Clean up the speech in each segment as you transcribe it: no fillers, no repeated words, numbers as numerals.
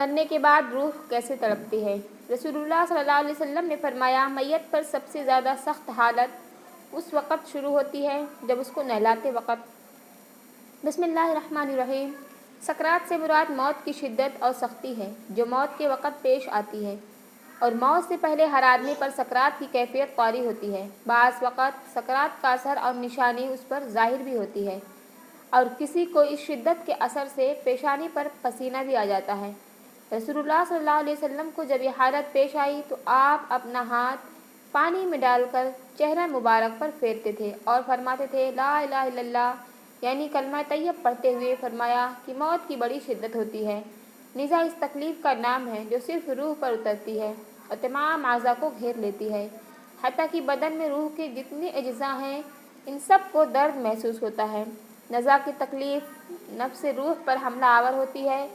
मरने के बाद रूह कैसे तड़पती है। रसूलुल्लाह सल्लल्लाहु अलैहि वसल्लम ने फरमाया, मैयत पर सबसे ज़्यादा सख्त हालत उस वक़्त शुरू होती है जब उसको नहलाते वक़्त बिस्मिल्लाहिर्रहमानिर्रहीम। सकरात से मुराद मौत की शिद्दत और सख्ती है जो मौत के वक़्त पेश आती है, और मौत से पहले हर आदमी पर सकरात की कैफियत तारी होती है। बाज़ वक़्त सकरात का असर और निशानी उस पर ज़ाहिर भी होती है, और किसी को इस शिद्दत के असर से पेशानी पर पसीना भी आ जाता है। रसूलुल्लाह सल्लल्लाहु अलैहि वसल्लम को जब यह हालत पेश आई तो आप अपना हाथ पानी में डालकर चेहरा मुबारक पर फेरते थे और फरमाते थे, ला इलाहा इल्लल्लाह, यानी कलमा तैयब पढ़ते हुए फरमाया कि मौत की बड़ी शिद्दत होती है। निज़ा इस तकलीफ़ का नाम है जो सिर्फ रूह पर उतरती है और तमाम आज़ा को घेर लेती है। हत्ता कि बदन में रूह के जितने अज्ज़ा हैं इन सब को दर्द महसूस होता है। नज़ा की तकलीफ़ नफ्स रूह पर हमला आवर होती है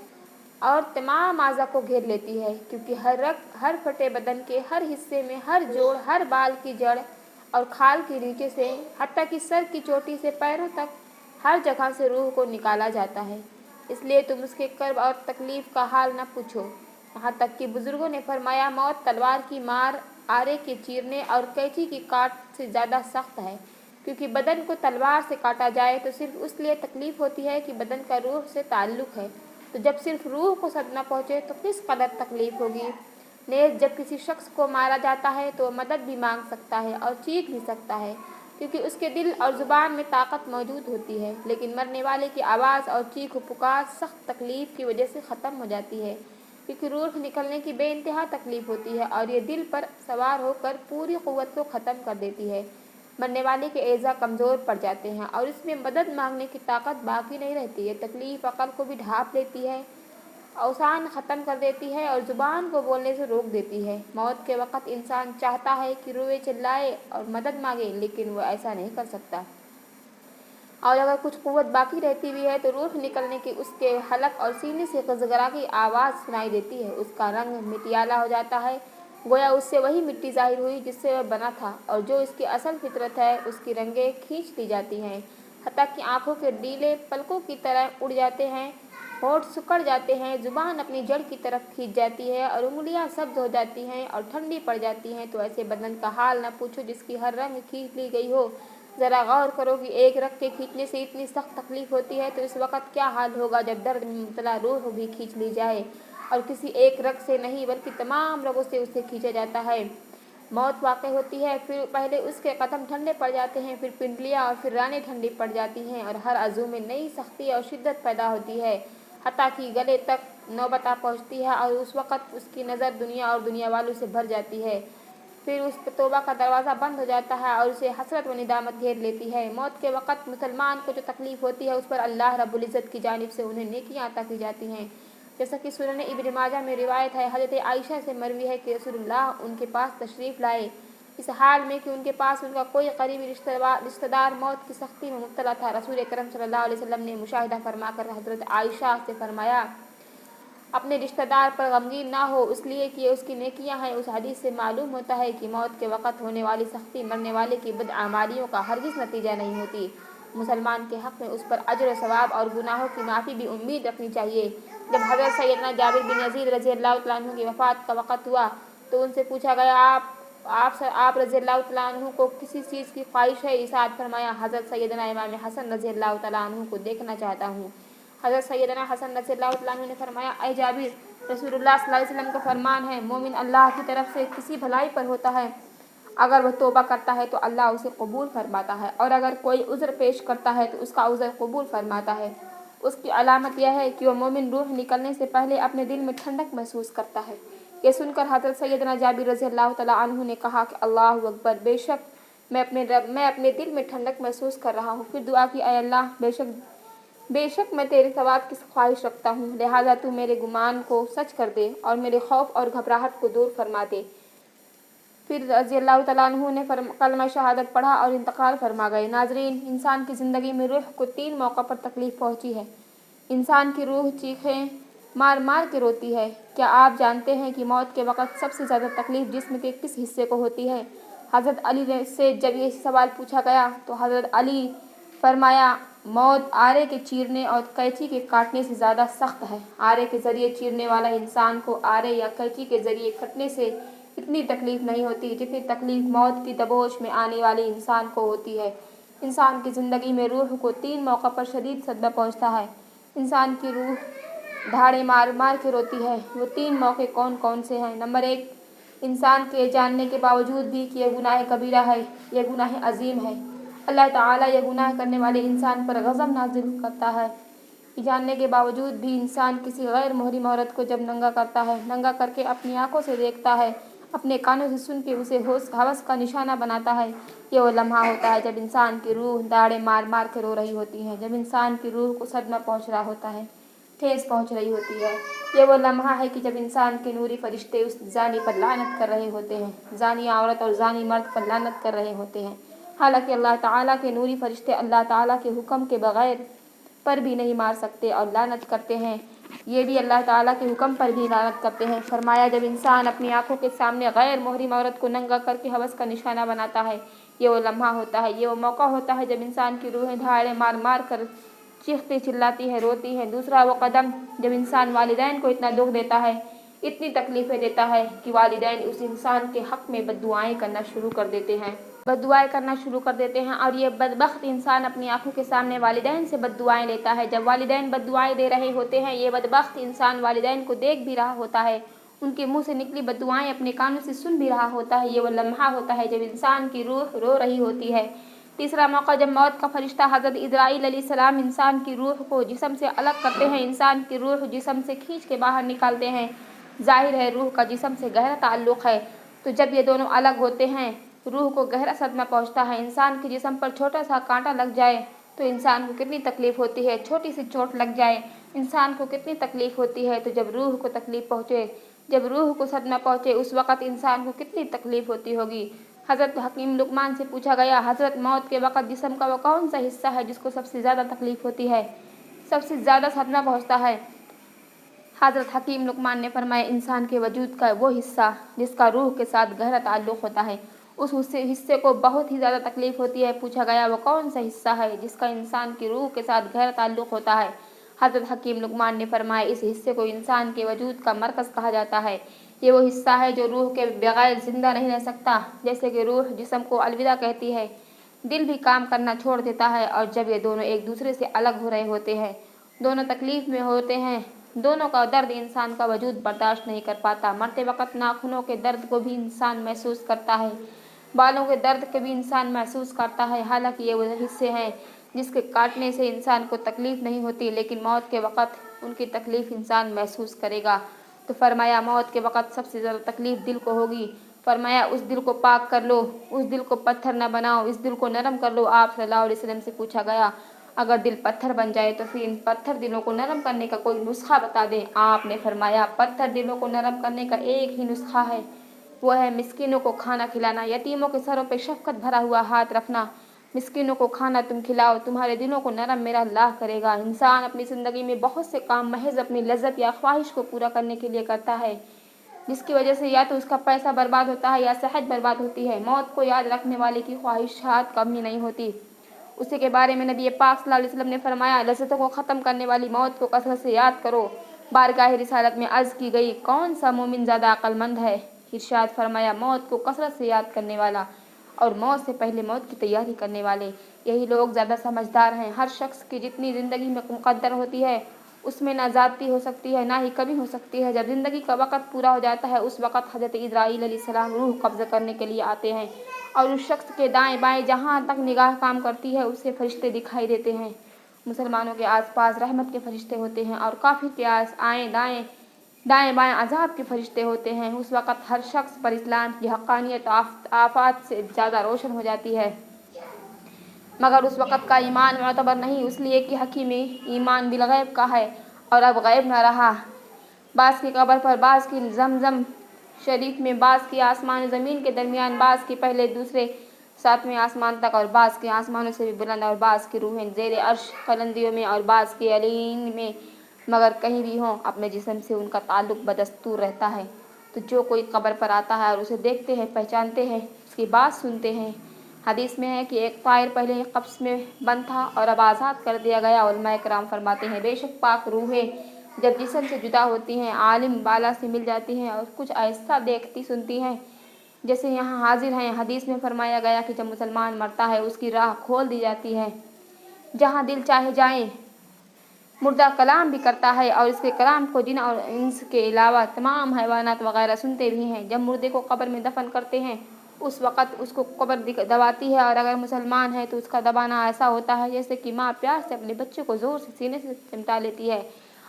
और तमाम आज़ा को घेर लेती है, क्योंकि हर रग, हर फटे बदन के हर हिस्से में, हर जोड़, हर बाल की जड़ और खाल के नीचे से हत्ता कि सर की चोटी से पैरों तक हर जगह से रूह को निकाला जाता है। इसलिए तुम उसके कर्ब और तकलीफ़ का हाल न पूछो। यहाँ तक कि बुज़ुर्गों ने फरमाया, मौत तलवार की मार, आरे के चीरने और कैंची की काट से ज़्यादा सख्त है, क्योंकि बदन को तलवार से काटा जाए तो सिर्फ उसलिए तकलीफ़ होती है कि बदन का रूह से ताल्लुक़ है, तो जब सिर्फ रूह को सदमा पहुँचे तो किस कदर तकलीफ़ होगी। नेज़ जब किसी शख्स को मारा जाता है तो मदद भी मांग सकता है और चीख भी सकता है, क्योंकि उसके दिल और ज़ुबान में ताकत मौजूद होती है, लेकिन मरने वाले की आवाज़ और चीख पुकार सख्त तकलीफ़ की वजह से ख़त्म हो जाती है, क्योंकि रूह निकलने की बेइंतहा तकलीफ़ होती है और ये दिल पर सवार होकर पूरी क़ुव्वत को ख़त्म कर देती है। मरने वाले के एज़ा कमज़ोर पड़ जाते हैं और इसमें मदद मांगने की ताकत बाकी नहीं रहती है। तकलीफ़ अक़ल को भी ढाँप लेती है, अवसान ख़त्म कर देती है और ज़ुबान को बोलने से रोक देती है। मौत के वक़्त इंसान चाहता है कि रोए, चिल्लाए और मदद मांगे, लेकिन वो ऐसा नहीं कर सकता, और अगर कुछ क़ुव्वत बाकी रहती भी है तो रूह निकलने की उसके हलक और सीने से गज़गरा की आवाज़ सुनाई देती है। उसका रंग मिटियाला हो जाता है, गोया उससे वही मिट्टी ज़ाहिर हुई जिससे वह बना था, और जो इसकी असल फितरत है उसकी रंगें खींच ली जाती हैं, हत्ता कि आँखों के डीले पलकों की तरह उड़ जाते हैं, होंठ सिकुड़ जाते हैं, ज़ुबान अपनी जड़ की तरफ खींच जाती है और उंगलियां सब्ज़ हो जाती हैं और ठंडी पड़ जाती हैं। तो ऐसे बदन का हाल न पूछो जिसकी हर रंग खींच ली गई हो। ज़रा गौर करो कि एक रग के खींचने से इतनी सख्त तकलीफ़ होती है तो इस वक़्त क्या हाल होगा जब दर्द में मुब्तला रूह भी खींच ली जाए, और किसी एक रग से नहीं बल्कि तमाम रगों से उसे खींचा जाता है। मौत वाक़ई होती है, फिर पहले उसके कदम ठंडे पड़ जाते हैं, फिर पिंडलियाँ और फिर रानें ठंडी पड़ जाती हैं और हर अज़ू में नई सख्ती और शिद्दत पैदा होती है, हत्ता कि गले तक नौबत आ पहुँचती है और उस वक़्त उसकी नज़र दुनिया और दुनिया वालों से भर जाती है। फिर उस पर तौबा का दरवाज़ा बंद हो जाता है और उसे हसरत व निदामत घेर लेती है। मौत के वक़्त मुसलमान को जो तकलीफ़ होती है उस पर अल्लाह रब्बुल इज़्ज़त की जानिब से उन्हें नेकियां अता की जाती हैं, जैसा कि सुनन इब्न माजा में रिवायत है। हज़रत आयशा से मरवी है कि रसूलुल्लाह उनके पास तशरीफ़ लाए, इस हाल में कि उनके पास उनका कोई करीबी रिश्तेदार मौत की सख्ती में मुब्तला था। रसूल करम सल्लल्लाहु अलैहि वसल्लम ने मुशाहिदा फरमाकर हज़रत आयशा से फरमाया, अपने रिश्तेदार पर गमगीन ना हो, इसलिए कि ये उसकी नेकियां हैं। उस हदीस से मालूम होता है कि मौत के वक़्त होने वाली सख्ती मरने वाले की बदआमालियों का हरगिज़ नतीजा नहीं होती। मुसलमान के हक़ में उस पर अजर सवाब और गुनाहों की माफ़ी भी उम्मीद रखनी चाहिए। जब हज़रत सैयदना जाबिर बिन यज़ीद रज़ियल्लाहु तआला अन्हु की वफ़ात का वक़्त हुआ तो उनसे पूछा गया, आप रज़ियल्लाहु तआला अन्हु को किसी चीज़ की ख्वाहिश है? इरशाद फरमाया, हज़रत सैयदना इमाम हसन रज़ियल्लाहु तआला अन्हु को देखना चाहता हूँ। हज़रत सैयदना हसन रज़ियल्लाहु तआला अन्हु ने फरमाया, ऐ जाबिर, रसूलुल्लाह सल्लल्लाहु अलैहि वसल्लम का फरमान है, मोमिन अल्लाह की तरफ से किसी भलाई पर होता है, अगर वह तौबा करता है तो अल्लाह उसे कबूल फरमाता है, और अगर कोई उज़्र पेश करता है तो उसका उज़्र कबूल फरमाता है। उसकी अलामत यह है कि वह मोमिन रूह निकलने से पहले अपने दिल में ठंडक महसूस करता है। ये सुनकर हज़रत सैयदना जाबिर रज़ियल्लाहु तआला अन्हु ने कहा कि अल्लाहु अकबर, बेशक मैं अपने दिल में ठंडक महसूस कर रहा हूँ। फिर दुआ की, ऐ अल्लाह, बेशक मैं तेरे सवाब की ख्वाहिश रखता हूँ, लिहाजा तू मेरे गुमान को सच कर दे और मेरे खौफ और घबराहट को दूर फरमा दे। फिर रज़ियल्लाहु तआला अन्हु ने कलमा शहादत पढ़ा और इंतकाल फरमा गए। नाज़रीन, इंसान की ज़िंदगी में रूह को 3 मौक़ों पर तकलीफ़ पहुँची है। इंसान की रूह चीखें मार मार के रोती है। क्या आप जानते हैं कि मौत के वक़्त सबसे ज़्यादा तकलीफ़ जिस्म के किस हिस्से को होती है? हज़रत अली से जब ये सवाल पूछा गया तो हज़रत अली फरमाया, मौत आरे के चीरने और कैंची के काटने से ज़्यादा सख्त है। आरे के ज़रिए चीरने वाला इंसान को आरे या कैंची के ज़रिए कटने से इतनी तकलीफ़ नहीं होती जितनी तकलीफ़ मौत की दबोच में आने वाले इंसान को होती है। इंसान की ज़िंदगी में रूह को 3 मौक़ों पर शदीद सदमा पहुँचता है। इंसान की रूह धाड़े मार मार के रोती है। वो 3 मौक़े कौन कौन से हैं? नंबर 1, इंसान के जानने के बावजूद भी कि यह गुनाह कबीरा है, यह गुनाह अजीम है। अल्लाह ताला यह गुनाह करने वाले इंसान पर गज़ब नाज़िल करता है। जानने के बावजूद भी इंसान किसी गैर मोहरम औरत को जब नंगा करता है, नंगा करके अपनी आंखों से देखता है, अपने कानों से सुन के उसे हवस का निशाना बनाता है, ये वो लम्हा होता है जब इंसान की रूह दाड़े मार मार के रो रही होती है, जब इंसान की रूह को सदमा पहुँच रहा होता है, ठेस पहुँच रही होती है। ये वो लम्हा है कि जब इंसान के नूरी फरिश्ते उस जानी पर लानत कर रहे होते हैं, जानी औरत और जानी मर्द पर लानत कर रहे होते हैं। हालांकि अल्लाह ताला के नूरी फरिश्ते अल्लाह ताला के हुक्म के बगैर पर भी नहीं मार सकते और लानत करते हैं। ये भी अल्लाह ताला के हुक्म पर भी लानत करते हैं। फरमाया, जब इंसान अपनी आंखों के सामने गैर मोहरम औरत को नंगा करके हवस का निशाना बनाता है, ये वो लम्हा होता है, ये वो मौका होता है जब इंसान की रूहें धाड़े मार मार कर चीखती चिल्लाती है, रोती है। दूसरा वो कदम जब इंसान वालिदैन को इतना दुख देता है, इतनी तकलीफ़ें देता है कि वालिदैन उस इंसान के हक़ में बद्दुआएं करना शुरू कर देते हैं, और ये बदबख्त इंसान अपनी आंखों के सामने वालिदैन से बद्दुआएं लेता है। जब वालिदैन बद्दुआएं दे रहे होते हैं, ये बदबख्त इंसान वालिदैन को देख भी रहा होता है, उनके मुंह से निकली बद्दुआएं अपने कानों से सुन भी रहा होता है। ये वो लम्हा होता है जब इंसान की रूह रो रही होती है। तीसरा मौका जब मौत का फरिश्ता हज़रत इज़राइल अलैहिस्सलाम इंसान की रूह को जिस्म से अलग करते हैं, इंसान की रूह जिस्म से खींच के बाहर निकालते हैं। जाहिर है रूह का जिस्म से गहरा ताल्लुक़ है, तो जब ये दोनों अलग होते हैं, रूह को गहरा सदमा पहुँचता है। इंसान के जिस्म पर छोटा सा कांटा लग जाए तो इंसान को कितनी तकलीफ़ होती है, छोटी सी चोट लग जाए इंसान को कितनी तकलीफ़ होती है। तो जब रूह को तकलीफ़ पहुँचे, जब रूह को सदमा पहुँचे, उस वक़्त इंसान को कितनी तकलीफ़ होती होगी। हज़रत हकीम लुकमान से पूछा गया, हज़रत मौत के वक़्त जिस्म का वो कौन सा हिस्सा है जिसको सबसे ज़्यादा तकलीफ़ होती है, सबसे ज़्यादा सदमा पहुँचता है? हज़रत हकीम लुकमान ने फरमाया, इंसान के वजूद का वो हिस्सा जिसका रूह के साथ गहरा ताल्लुक़ होता है, उस हिस्से को बहुत ही ज़्यादा तकलीफ़ होती है। पूछा गया, वो कौन सा हिस्सा है जिसका इंसान की रूह के साथ गहरा ताल्लुक़ होता है? हज़रत हकीम लुकमान ने फरमाया, इस हिस्से को इंसान के वजूद का मरकज़ कहा जाता है। ये वो हिस्सा है जो रूह के बगैर ज़िंदा नहीं रह सकता। जैसे कि रूह जिस्म को अलविदा कहती है, दिल भी काम करना छोड़ देता है, और जब ये दोनों एक दूसरे से अलग हो रहे होते हैं, दोनों तकलीफ़ में होते हैं, दोनों का दर्द इंसान का वजूद बर्दाश्त नहीं कर पाता। मरते वक़्त नाखूनों के दर्द को भी इंसान महसूस करता है, बालों के दर्द के भी इंसान महसूस करता है। हालांकि ये वो हिस्से हैं जिसके काटने से इंसान को तकलीफ़ नहीं होती, लेकिन मौत के वक़्त उनकी तकलीफ़ इंसान महसूस करेगा। तो फरमाया, मौत के वक़्त सबसे ज़्यादा तकलीफ़ दिल को होगी। फरमाया, उस दिल को पाक कर लो, उस दिल को पत्थर न बनाओ, इस दिल को नरम कर लो। आप सल्लल्लाहु अलैहि वसल्लम से पूछा गया, अगर दिल पत्थर बन जाए तो फिर इन पत्थर दिलों को नरम करने का कोई नुस्खा बता दें। आपने फरमाया, पत्थर दिलों को नरम करने का एक ही नुस्खा है, वो है मिस्कीनों को खाना खिलाना, यतीमों के सरों पे शफ़क़त भरा हुआ हाथ रखना। मिस्कीनों को खाना तुम खिलाओ, तुम्हारे दिलों को नरम मेरा अल्लाह करेगा। इंसान अपनी ज़िंदगी में बहुत से काम महज अपनी लज्जत या ख्वाहिश को पूरा करने के लिए करता है, जिसकी वजह से या तो उसका पैसा बर्बाद होता है या सेहत बर्बाद होती है। मौत को याद रखने वाले की ख्वाहिशात कम ही नहीं होती। उसी के बारे में नबी पाक सल्लल्लाहु अलैहि वसल्लम ने फरमाया, लज़्ज़तों को ख़त्म करने वाली मौत को कसरत से याद करो। बारगाह रिसालत में अर्ज़ की गई, कौन सा मोमिन ज़्यादा अक्लमंद है? इरशाद फरमाया, मौत को कसरत से याद करने वाला और मौत से पहले मौत की तैयारी करने वाले, यही लोग ज़्यादा समझदार हैं। हर शख्स की जितनी ज़िंदगी में मुक़द्दर होती है, उसमें ना ज़्यादती हो सकती है ना ही कमी हो सकती है। जब ज़िंदगी का वक़्त पूरा हो जाता है, उस वक़्त हज़रत इज़राइल अलैहिस्सलाम रूह कब्ज़ा करने के लिए आते हैं, और उस शख्स के दाएं बाएं जहाँ तक निगाह काम करती है उससे फरिश्ते दिखाई देते हैं। मुसलमानों के आसपास रहमत के फरिश्ते होते हैं, और काफिर के दाएं बाएं अजाब के फरिश्ते होते हैं। उस वक़्त हर शख्स पर इस्लाम की हक़ानियत आफात से ज़्यादा रोशन हो जाती है, मगर उस वक़्त का ईमान मुअतबर नहीं, इसलिए कि हकीमी ईमान बिल गैब का है, और अब गैब न रहा। बाज़ की कब्र पर, बाज़ की ज़मज़म शरीफ में, बाज़ की आसमान ज़मीन के दरमियान, बाज़ की पहले दूसरे सातवें आसमान तक, और बाज़ के आसमानों से भी बुलंद, और बाज़ की रूहें ज़ेरे अर्श कलंदियों में, और बाज़ के अलीन में, मगर कहीं भी हों अपने जिस्म से उनका ताल्लुक़ बदस्तूर रहता है। तो जो कोई कब्र पर आता है और उसे देखते हैं, पहचानते हैं, उसकी बात सुनते हैं, حدیث میں ہے کہ ایک طائر پہلے قبض میں بند تھا اور اب آزاد کر دیا گیا۔ علماء کرام فرماتے ہیں بے شک پاک روحیں جب جسم سے جدا ہوتی ہیں عالم بالا سے مل جاتی ہیں اور کچھ ایسا دیکھتی سنتی ہیں جیسے یہاں حاضر ہیں۔ حدیث میں فرمایا گیا کہ جب مسلمان مرتا ہے اس کی راہ کھول دی جاتی ہے جہاں دل چاہے جائیں۔ مردہ کلام بھی کرتا ہے اور اس کے کلام کو جن اور انس کے علاوہ تمام حیوانات وغیرہ سنتے بھی ہیں۔ جب مردے کو قبر میں دفن کرتے ہیں اس وقت اس کو قبر دباتی ہے، اور اگر مسلمان ہے تو اس کا دبانا ایسا ہوتا ہے جیسے کہ ماں پیار سے اپنے بچے کو زور سے سینے سے چمٹا لیتی ہے،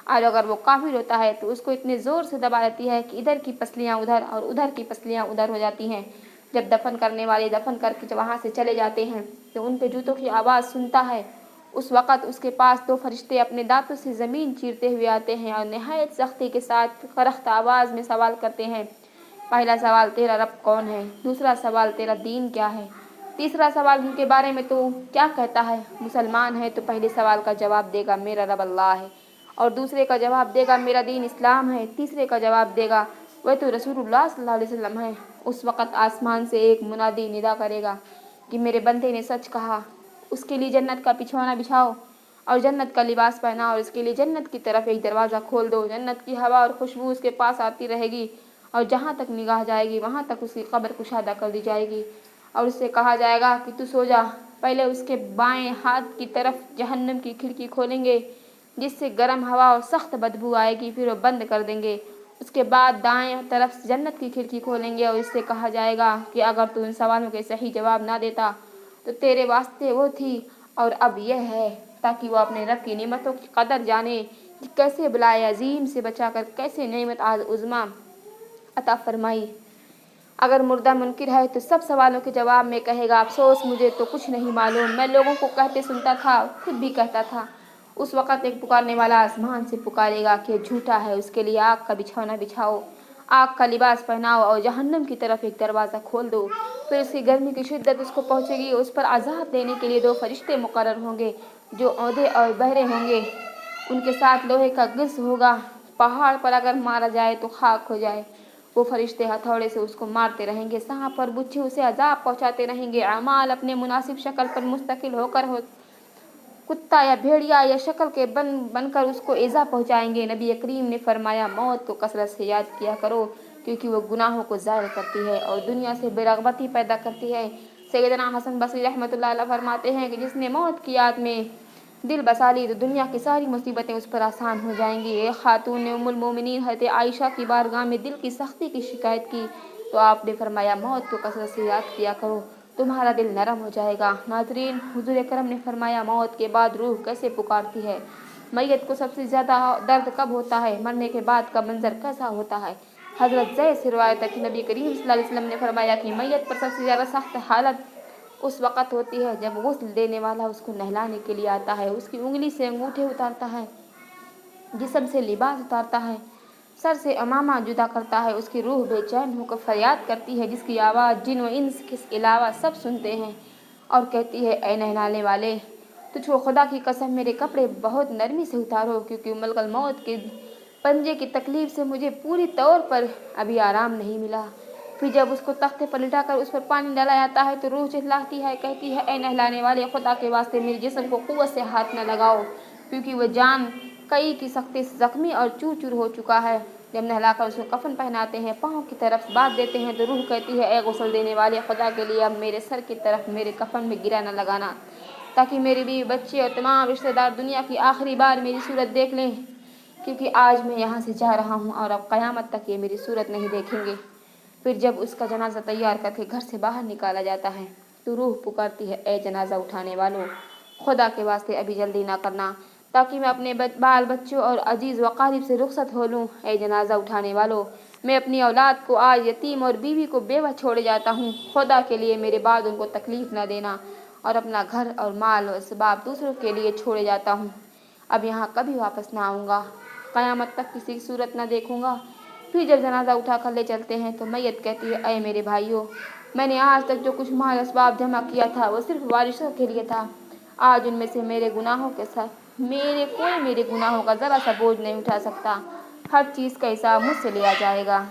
اور اگر وہ کافر ہوتا ہے تو اس کو اتنے زور سے دبا لیتی ہے کہ ادھر کی پسلیاں ادھر اور ادھر کی پسلیاں ادھر ہو جاتی ہیں۔ جب دفن کرنے والے دفن کر کے وہاں سے چلے جاتے ہیں تو ان کے جوتوں کی آواز سنتا ہے، اس وقت اس کے پاس دو فرشتے اپنے دانتوں سے زمین چیرتے ہوئے آتے ہیں اور نہایت سختی کے ساتھ کرخت آواز میں سوال کرتے ہیں۔ پہلا سوال تیرا رب کون ہے؟ دوسرا سوال تیرا دین کیا ہے؟ تیسرا سوال ان کے بارے میں تو کیا کہتا ہے؟ مسلمان ہے تو پہلے سوال کا جواب دے گا میرا رب اللہ ہے، اور دوسرے کا جواب دے گا میرا دین اسلام ہے، تیسرے کا جواب دے گا وہ تو رسول اللہ صلی اللہ علیہ وسلم ہے۔ اس وقت آسمان سے ایک منادی ندا کرے گا کہ میرے بندے نے سچ کہا، اس کے لیے جنت کا بچھونا بچھاؤ اور جنت کا لباس پہناؤ، اور اس کے لیے جنت کی طرف ایک دروازہ کھول دو۔ جنت کی ہوا اور خوشبو اس کے پاس آتی رہے گی اور جہاں تک نگاہ جائے گی وہاں تک اس کی قبر کشادہ کر دی جائے گی، اور اس سے کہا جائے گا کہ تو سو جا۔ پہلے اس کے بائیں ہاتھ کی طرف جہنم کی کھڑکی کھولیں گے جس سے گرم ہوا اور سخت بدبو آئے گی، پھر وہ بند کر دیں گے۔ اس کے بعد دائیں طرف جنت کی کھڑکی کھولیں گے اور اس سے کہا جائے گا کہ اگر تو ان سوالوں کے صحیح جواب نہ دیتا تو تیرے واسطے وہ تھی اور اب یہ ہے، تاکہ وہ اپنے رب کی نعمتوں کی قدر جانے کہ کیسے بلائے عظیم سے بچا کر کیسے نعمت عظمیٰ عطا فرمائی۔ اگر مردہ منکر ہے تو سب سوالوں کے جواب میں کہے گا افسوس مجھے تو کچھ نہیں معلوم، میں لوگوں کو کہتے سنتا تھا خود بھی کہتا تھا۔ اس وقت ایک پکارنے والا آسمان سے پکارے گا کہ جھوٹا ہے، اس کے لیے آگ کا بچھونا بچھاؤ، آگ کا لباس پہناؤ اور جہنم کی طرف ایک دروازہ کھول دو۔ پھر اس کی گرمی کی شدت اس کو پہنچے گی، اس پر عذاب دینے کے لیے دو فرشتے مقرر ہوں گے جو اودھے اور بہرے ہوں گے، ان کے ساتھ لوہے کا گرس ہوگا، پہاڑ پر اگر مارا جائے تو خاک ہو جائے۔ وہ فرشتے ہتھوڑے سے اس کو مارتے رہیں گے، سانپ اور بچھو اسے عذاب پہنچاتے رہیں گے، اعمال اپنے مناسب شکل پر مستقل ہو کر کتا یا بھیڑیا یا شکل کے بن کر اس کو ایذا پہنچائیں گے۔ نبی کریم نے فرمایا موت کو کثرت سے یاد کیا کرو کیونکہ وہ گناہوں کو ظاہر کرتی ہے اور دنیا سے بے رغبتی پیدا کرتی ہے۔ سیدنا حسن بصری رحمۃ اللہ علیہ فرماتے ہیں کہ جس نے موت کی یاد میں دل بسا لی تو دنیا کی ساری مصیبتیں اس پر آسان ہو جائیں گی۔ ایک خاتون نے ام المومنین حضرت عائشہ کی بارگاہ میں دل کی سختی کی شکایت کی تو آپ نے فرمایا موت کو کثرت سے یاد کیا کرو، تمہارا دل نرم ہو جائے گا۔ ناظرین، حضور اکرم نے فرمایا موت کے بعد روح کیسے پکارتی ہے؟ میت کو سب سے زیادہ درد کب ہوتا ہے؟ مرنے کے بعد کا منظر کیسا ہوتا ہے؟ حضرت زید سے روایت ہے کہ نبی کریم صلی اللہ علیہ وسلم نے فرمایا کہ میت پر سب سے زیادہ سخت حالت اس وقت ہوتی ہے جب غسل دینے والا اس کو نہلانے کے لیے آتا ہے، اس کی انگلی سے انگوٹھے اتارتا ہے، جسم سے لباس اتارتا ہے، سر سے امامہ جدا کرتا ہے، اس کی روح بے چین ہو کر فریاد کرتی ہے جس کی آواز جن و انس کے علاوہ سب سنتے ہیں اور کہتی ہے اے نہلانے والے، تجھ کو خدا کی قسم میرے کپڑے بہت نرمی سے اتارو کیونکہ ملک الموت کے پنجے کی تکلیف سے مجھے پوری طور پر ابھی آرام نہیں ملا۔ پھر جب اس کو تختے پر لٹا کر اس پر پانی ڈالا جاتا ہے تو روح چلاتی ہے، کہتی ہے اے نہلانے والے، خدا کے واسطے میرے جسم کو قوت سے ہاتھ نہ لگاؤ کیونکہ وہ جان کئی کی سختی سے زخمی اور چور چور ہو چکا ہے۔ جب نہلا کر اس کو کفن پہناتے ہیں، پاؤں کی طرف بات دیتے ہیں تو روح کہتی ہے اے غسل دینے والے، خدا کے لیے اب میرے سر کی طرف میرے کفن میں گرا نہ لگانا تاکہ میری بیوی بچے اور تمام رشتہ دار دنیا کی آخری بار میری صورت دیکھ لیں، کیونکہ آج میں یہاں سے جا رہا ہوں اور اب قیامت تک یہ میری صورت نہیں دیکھیں گے۔ پھر جب اس کا جنازہ تیار کر کے گھر سے باہر نکالا جاتا ہے تو روح پکارتی ہے اے جنازہ اٹھانے والوں، خدا کے واسطے ابھی جلدی نہ کرنا تاکہ میں اپنے بال بچوں اور عزیز وقارب سے رخصت ہو لوں۔ اے جنازہ اٹھانے والوں، میں اپنی اولاد کو آج یتیم اور بیوی کو بیوہ چھوڑے جاتا ہوں، خدا کے لیے میرے بعد ان کو تکلیف نہ دینا، اور اپنا گھر اور مال اور اسباب دوسروں کے لیے چھوڑے جاتا ہوں، اب یہاں کبھی واپس نہ آؤں گا، قیامت تک کسی کی صورت نہ دیکھوں گا۔ پھر جب جنازہ اٹھا کر لے چلتے ہیں تو میت کہتی ہے اے میرے بھائیوں، میں نے آج تک جو کچھ مال اسباب جمع کیا تھا وہ صرف وارثوں کے لیے تھا، آج ان میں سے میرے گناہوں کے ساتھ میرے گناہوں کا ذرا سا بوجھ نہیں اٹھا سکتا، ہر چیز کا حساب مجھ سے لیا جائے گا۔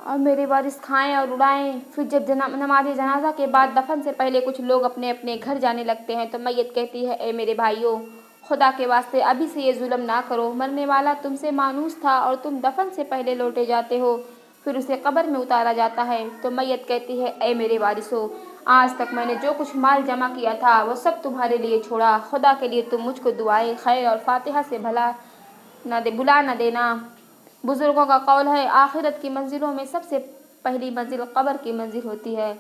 और मेरे वारिस खाएं और उड़ाएं। फिर जब नमाज जनाजा के बाद दफन से पहले कुछ लोग अपने अपने घर जाने लगते हैं तो मैयत कहती है, ए मेरे भाइयों, खुदा के वास्ते अभी से ये जुल्म ना करो। मरने वाला तुमसे मानूस था और तुम दफन से पहले लौटे जाते हो। फिर उसे कब्र में उतारा जाता है तो मैयत कहती है, ए मेरे वारिसों, आज तक मैंने जो कुछ माल जमा किया था वो सब तुम्हारे लिए छोड़ा। खुदा के लिए तुम मुझको दुआए खैर और फातिहा से बुला न देना। बुजुर्गों का कौल है, आखिरत की मंजिलों में सबसे पहली मंजिल कब्र की मंजिल होती है।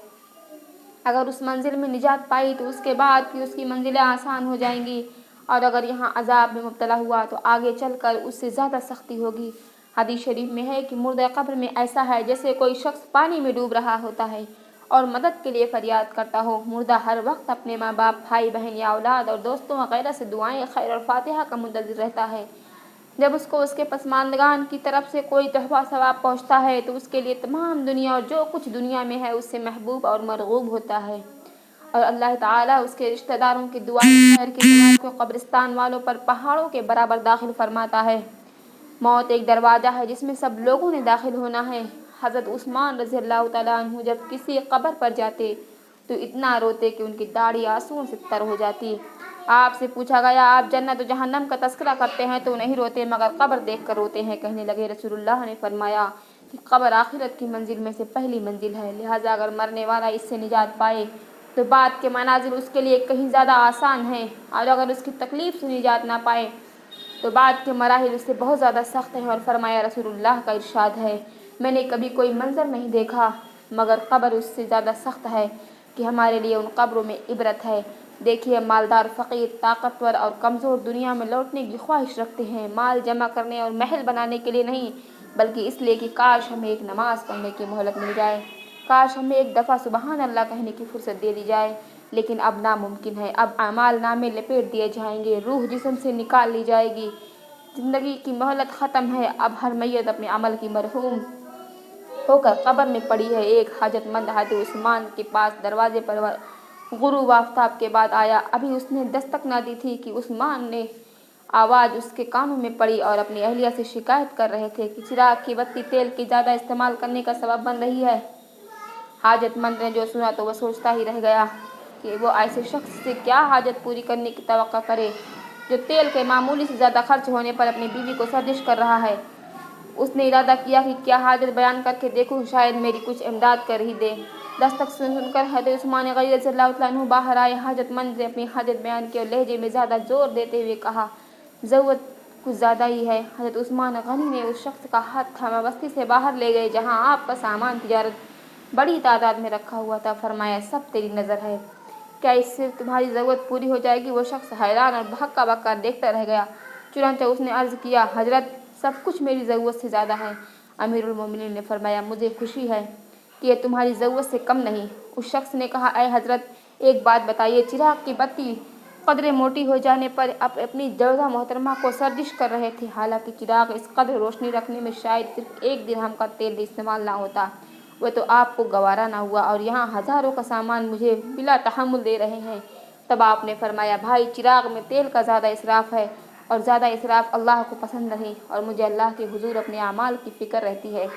अगर उस मंजिल में निजात पाई तो उसके बाद फिर उसकी मंजिलें आसान हो जाएंगी, और अगर यहाँ अजाब में मुब्तला हुआ तो आगे चलकर उससे ज़्यादा सख्ती होगी। हदीस शरीफ में है कि मुर्दा कब्र में ऐसा है जैसे कोई शख्स पानी में डूब रहा होता है और मदद के लिए फरियाद करता हो। मुर्दा हर वक्त अपने माँ बाप, भाई बहन या औलाद और दोस्तों वगैरह से दुआएं खैर और फातिहा का मुंतज़िर रहता है। जब उसको उसके पसमानदगान की तरफ से कोई तोहफा सवाब पहुँचता है तो उसके लिए तमाम दुनिया और जो कुछ दुनिया में है उससे महबूब और मरगूब होता है। और अल्लाह ताला उसके रिश्तेदारों की दुआ खैर की सवाब को कब्रिस्तान वालों पर पहाड़ों के बराबर दाखिल फरमाता है। मौत एक दरवाज़ा है जिसमें सब लोगों ने दाखिल होना है। हज़रत उस्मान रज़ी अल्लाह तआला अन्हु जब किसी कब्र पर जाते तो इतना रोते कि उनकी दाढ़ी आंसुओं से तर हो जाती। आपसे पूछा गया, आप जन्नत और जहन्नम का तस्करा करते हैं तो नहीं रोते मगर कब्र देख कर रोते हैं। कहने लगे, रसूलुल्लाह ने फरमाया कि कब्र आखिरत की मंजिल में से पहली मंजिल है, लिहाजा अगर मरने वाला इससे निजात पाए तो बाद के मनाजिल उसके लिए कहीं ज़्यादा आसान हैं, और अगर उसकी तकलीफ़ से निजात ना पाए तो बाद के मराहिल उससे बहुत ज़्यादा सख्त हैं। और फरमाया, रसूलुल्लाह का इरशाद है, मैंने कभी कोई मंज़र नहीं देखा मगर कब्र उससे ज़्यादा सख्त है कि हमारे लिए उन कब्रों में इबरत है। देखिए, मालदार, फ़कीर, ताकतवर और कमज़ोर दुनिया में लौटने की ख्वाहिश रखते हैं, माल जमा करने और महल बनाने के लिए नहीं, बल्कि इसलिए कि काश हमें एक नमाज़ पढ़ने की मोहलत मिल जाए, काश हमें एक दफ़ा सुबहान अल्लाह कहने की फुर्सत दे दी जाए। लेकिन अब नामुमकिन है। अब अमाल नामे लपेट दिए जाएंगे, रूह जिस्म से निकाल ली जाएगी, ज़िंदगी की मोहलत ख़त्म है। अब हर मैयत अपने अमल की मरहूम होकर कब्र में पड़ी है। एक हाजतमंद हज़रत उस्मान के पास दरवाजे पर गुरूब आफ्ताब के बाद आया। अभी उसने दस्तक ना दी थी कि उस्मान ने आवाज़ उसके कानों में पड़ी और अपनी अहलिया से शिकायत कर रहे थे कि चिराग की बत्ती तेल की ज़्यादा इस्तेमाल करने का सबब बन रही है। हाजतमंद ने जो सुना तो वह सोचता ही रह गया कि वो ऐसे शख्स से क्या हाजत पूरी करने की तवक्का करे जो तेल के मामूली से ज़्यादा खर्च होने पर अपनी बीवी को सर्जिश कर रहा है। उसने इरादा किया कि क्या हाजत बयान करके देखूं, शायद मेरी कुछ इमदाद कर ही दे। दस्तक सुनकर हज़रत उस्मान गनी रज़ियल्लाहु तआला अन्हु बाहर आए। हाजतमंद ने अपनी हाजत बयान की और लहजे में ज़्यादा ज़ोर देते हुए कहा, ज़रूरत कुछ ज़्यादा ही है। हज़रत उस्मान गनी ने उस शख्स का हाथ थामा, बस्ती से बाहर ले गए जहाँ आपका सामान तिजारत बड़ी तादाद में रखा हुआ था। फरमाया, सब तेरी नज़र है, क्या इससे तुम्हारी ज़रूरत पूरी हो जाएगी? वो शख्स हैरान और भक्का बक्का देखता रह गया। चुनांचे उसने अर्ज़ किया, हज़रत, सब कुछ मेरी ज़रूरत से ज़्यादा है। अमीरुल मोमिनीन ने फरमाया, मुझे खुशी है कि ये तुम्हारी ज़रूरत से कम नहीं। उस शख्स ने कहा, ऐ हज़रत, एक बात बताइए, चिराग की बत्ती कदरे मोटी हो जाने पर अपनी जौज़ा मोहतरमा को सर्जिश कर रहे थे, हालांकि चिराग इस कदर रोशनी रखने में शायद सिर्फ 1 दिरहम का तेल इस्तेमाल ना होता। वह तो आपको गवारा ना हुआ और यहाँ हज़ारों का सामान मुझे बिला तहम्मुल दे रहे हैं। तब आपने फरमाया, भाई, चिराग में तेल का ज़्यादा इसराफ़ है और ज़्यादा इसराफ़ अल्लाह को पसंद नहीं, और मुझे अल्लाह के हुजूर अपने अमाल की फ़िक्र रहती है।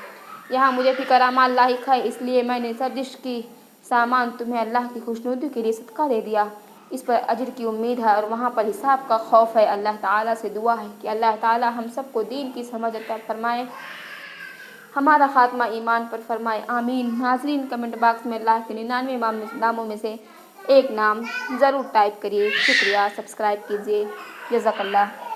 यहाँ मुझे फ़िक्र अमाल लाहिक है, इसलिए मैंने सर्जिश की सामान तुम्हें अल्लाह की खुशनुदी के लिए सदका दे दिया। इस पर अजर की उम्मीद है और वहाँ पर हिसाब का खौफ है। अल्लाह ताला से दुआ है कि अल्लाह ताला हम सबको दीन की समझ अता फरमाए, हमारा खात्मा ईमान पर फरमाए, आमीन। नाज़रीन, कमेंट बॉक्स में अल्लाह के 99 नामों में से एक नाम ज़रूर टाइप करिए। शुक्रिया, सब्सक्राइब कीजिए। जज़ाकल्लाह।